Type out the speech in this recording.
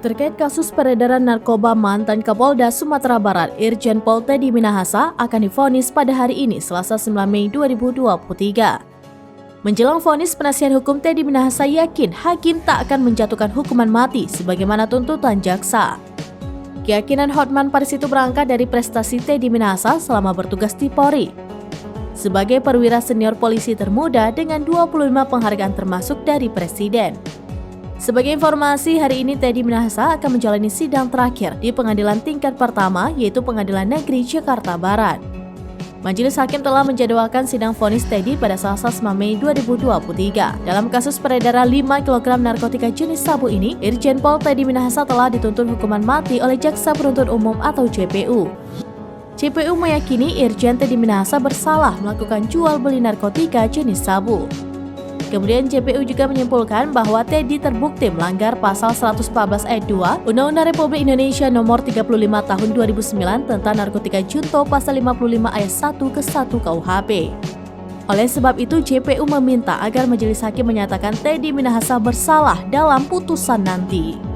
Terkait kasus peredaran narkoba, mantan Kapolda Sumatera Barat Irjen Pol Teddy Minahasa akan divonis pada hari ini, Selasa 9 Mei 2023. Menjelang vonis, penasihat hukum Teddy Minahasa yakin hakim tak akan menjatuhkan hukuman mati sebagaimana tuntutan jaksa. Keyakinan Hotman Paris itu berangkat dari prestasi Teddy Minahasa selama bertugas di Polri. Sebagai perwira senior polisi termuda dengan 25 penghargaan termasuk dari Presiden. Sebagai informasi, hari ini Teddy Minahasa akan menjalani sidang terakhir di pengadilan tingkat pertama, yaitu Pengadilan Negeri Jakarta Barat. Majelis Hakim telah menjadwalkan sidang vonis Teddy pada Selasa 9 Mei 2023. Dalam kasus peredaran 5 kg narkotika jenis sabu ini, Irjen Pol Teddy Minahasa telah dituntut hukuman mati oleh Jaksa Penuntut Umum atau JPU. JPU meyakini Irjen Teddy Minahasa bersalah melakukan jual beli narkotika jenis sabu. Kemudian JPU juga menyimpulkan bahwa Teddy terbukti melanggar pasal 114 ayat 2 Undang-Undang Republik Indonesia Nomor 35 Tahun 2009 tentang narkotika junto pasal 55 ayat 1 ke 1 KUHP. Oleh sebab itu, JPU meminta agar majelis hakim menyatakan Teddy Minahasa bersalah dalam putusan nanti.